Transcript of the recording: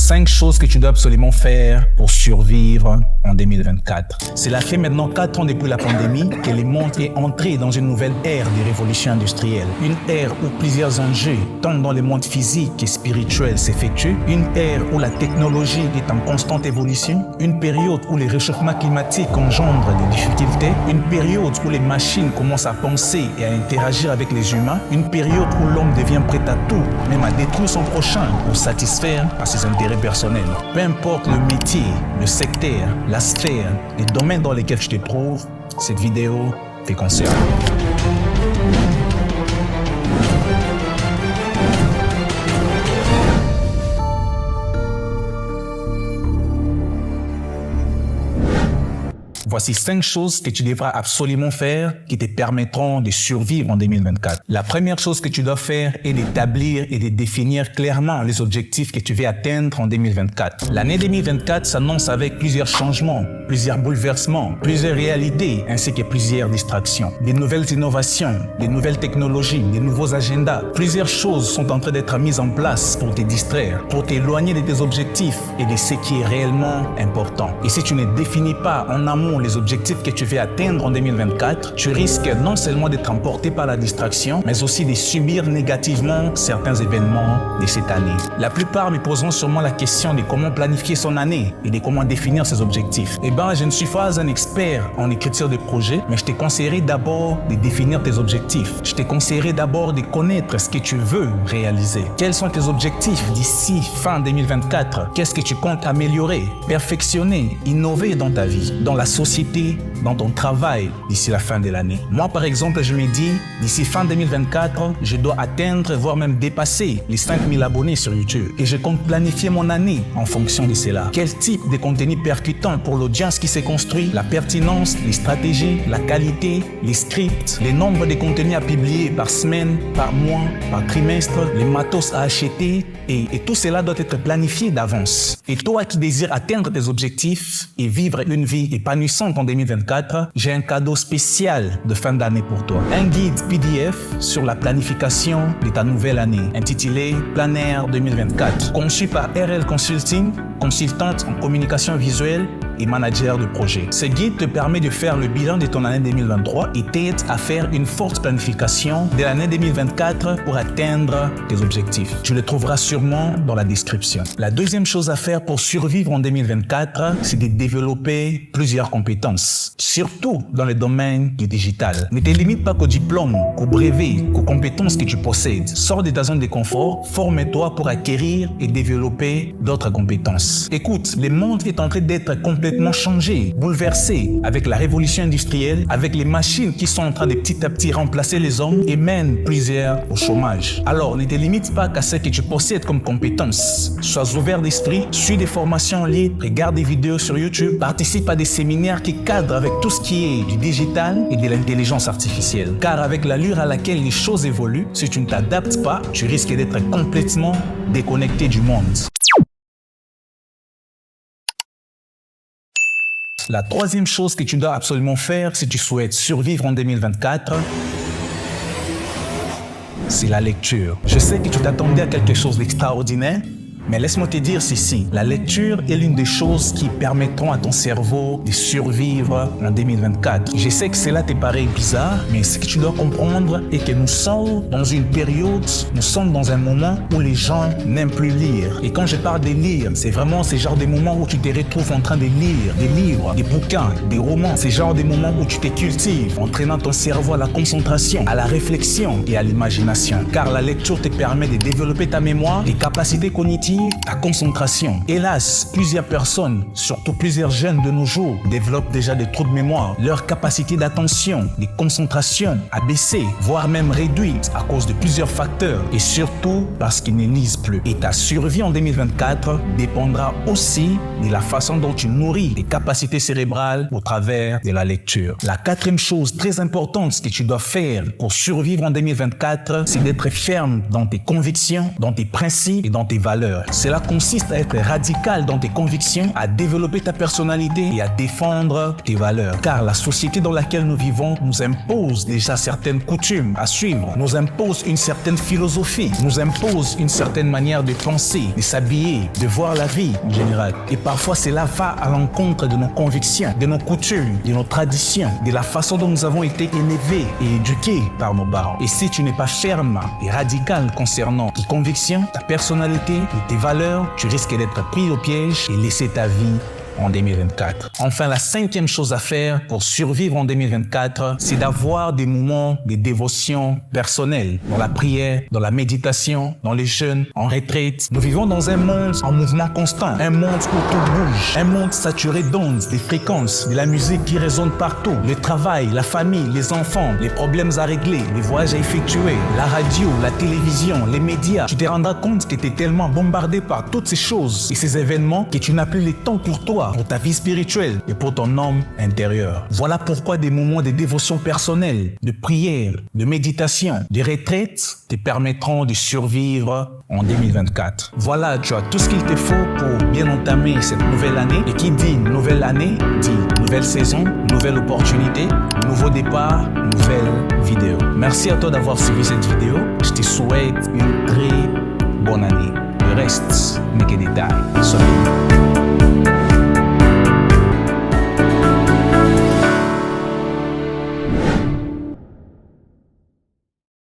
5 choses que tu dois absolument faire pour survivre en 2024. Cela fait maintenant 4 ans depuis la pandémie que le monde est entré dans une nouvelle ère de révolution industrielle. Une ère où plusieurs enjeux, tant dans le monde physique et spirituel, s'effectuent. Une ère où la technologie est en constante évolution. Une période où le réchauffement climatique engendre des difficultés. Une période où les machines commencent à penser et à interagir avec les humains. Une période où l'homme devient prêt à tout, même à détruire son prochain pour satisfaire à ses intérêts personnels. Peu importe le métier, le secteur, la sphère, les domaines dans lesquels je te trouve, cette vidéo te concerne. Voici 5 choses que tu devras absolument faire qui te permettront de survivre en 2024. La première chose que tu dois faire est d'établir et de définir clairement les objectifs que tu veux atteindre en 2024. L'année 2024 s'annonce avec plusieurs changements, plusieurs bouleversements, plusieurs réalités ainsi que plusieurs distractions. Des nouvelles innovations, des nouvelles technologies, des nouveaux agendas. Plusieurs choses sont en train d'être mises en place pour te distraire, pour t'éloigner de tes objectifs et de ce qui est réellement important. Et si tu ne définis pas en amont les objectifs que tu veux atteindre en 2024, tu risques non seulement d'être emporté par la distraction, mais aussi de subir négativement certains événements de cette année. La plupart me poseront sûrement la question de comment planifier son année et de comment définir ses objectifs. Je ne suis pas un expert en écriture de projet, mais je te conseillerais d'abord de définir tes objectifs. Je te conseillerais d'abord de connaître ce que tu veux réaliser. Quels sont tes objectifs d'ici fin 2024? Qu'est-ce que tu comptes améliorer, perfectionner, innover dans ta vie, dans la société, dans ton travail d'ici la fin de l'année? Moi, par exemple, je me dis, d'ici fin 2024, je dois atteindre, voire même dépasser les 5000 abonnés sur YouTube. Et je compte planifier mon année en fonction de cela. Quel type de contenu percutant pour l'audience qui s'est construit, la pertinence, les stratégies, la qualité, les scripts, les nombres de contenus à publier par semaine, par mois, par trimestre, les matos à acheter, et tout cela doit être planifié d'avance. Et toi qui désires atteindre tes objectifs et vivre une vie épanouissante en 2024, j'ai un cadeau spécial de fin d'année pour toi. Un guide PDF sur la planification de ta nouvelle année, intitulé Planner 2024, conçu par RL Consulting, consultante en communication visuelle et manager de projet. Ce guide te permet de faire le bilan de ton année 2023 et t'aide à faire une forte planification de l'année 2024 pour atteindre tes objectifs. Tu le trouveras sûrement dans la description. La deuxième chose à faire pour survivre en 2024, c'est de développer plusieurs compétences, surtout dans le domaine du digital. Ne te limite pas qu'au diplôme, qu'au brevet, qu'aux compétences que tu possèdes. Sors de ta zone de confort, forme-toi pour acquérir et développer d'autres compétences. Écoute, le monde est en train d'être complètement changé, bouleversé avec la révolution industrielle, avec les machines qui sont en train de petit à petit remplacer les hommes et mènent plusieurs au chômage. Alors, ne te limite pas qu'à ce que tu possèdes comme compétences. Sois ouvert d'esprit, suis des formations en ligne, regarde des vidéos sur YouTube, participe à des séminaires qui cadrent avec tout ce qui est du digital et de l'intelligence artificielle. Car avec l'allure à laquelle les choses évoluent, si tu ne t'adaptes pas, tu risques d'être complètement déconnecté du monde. La troisième chose que tu dois absolument faire si tu souhaites survivre en 2024, c'est la lecture. Je sais que tu t'attendais à quelque chose d'extraordinaire, mais laisse-moi te dire ceci, la lecture est l'une des choses qui permettront à ton cerveau de survivre en 2024. Je sais que cela te paraît bizarre, mais ce que tu dois comprendre est que nous sommes dans une période, nous sommes dans un moment où les gens n'aiment plus lire. Et quand je parle de lire, c'est vraiment ce genre de moments où tu te retrouves en train de lire des livres, des bouquins, des romans. C'est genre de moments où tu te cultives, entraînant ton cerveau à la concentration, à la réflexion et à l'imagination. Car la lecture te permet de développer ta mémoire, tes capacités cognitives, ta concentration. Hélas, plusieurs personnes, surtout plusieurs jeunes de nos jours, développent déjà des trous de mémoire. Leur capacité d'attention, de concentration a baissé, voire même réduite à cause de plusieurs facteurs et surtout parce qu'ils ne lisent plus. Et ta survie en 2024 dépendra aussi de la façon dont tu nourris tes capacités cérébrales au travers de la lecture. La quatrième chose très importante que tu dois faire pour survivre en 2024, c'est d'être ferme dans tes convictions, dans tes principes et dans tes valeurs. Cela consiste à être radical dans tes convictions, à développer ta personnalité et à défendre tes valeurs. Car la société dans laquelle nous vivons nous impose déjà certaines coutumes à suivre, nous impose une certaine philosophie, nous impose une certaine manière de penser, de s'habiller, de voir la vie en général. Et parfois cela va à l'encontre de nos convictions, de nos coutumes, de nos traditions, de la façon dont nous avons été élevés et éduqués par nos parents. Et si tu n'es pas ferme et radical concernant tes convictions, ta personnalité et tes valeurs, tu risques d'être pris au piège et laisser ta vie en 2024. Enfin, la 5e chose à faire pour survivre en 2024, c'est d'avoir des moments de dévotion personnelle, dans la prière, dans la méditation, dans les jeûnes, en retraite. Nous vivons dans un monde en mouvement constant, un monde où tout bouge, un monde saturé d'ondes, des fréquences, de la musique qui résonne partout, le travail, la famille, les enfants, les problèmes à régler, les voyages à effectuer, la radio, la télévision, les médias. Tu te rendras compte que tu es tellement bombardé par toutes ces choses et ces événements que tu n'as plus le temps pour toi, pour ta vie spirituelle et pour ton homme intérieur. Voilà pourquoi des moments de dévotion personnelle, de prière, de méditation, de retraite te permettront de survivre en 2024. Voilà, tu as tout ce qu'il te faut pour bien entamer cette nouvelle année. Et qui dit nouvelle année, dit nouvelle saison, nouvelle opportunité, nouveau départ, nouvelle vidéo. Merci à toi d'avoir suivi cette vidéo. Je te souhaite une très bonne année. Le reste n'est que détail. Salut.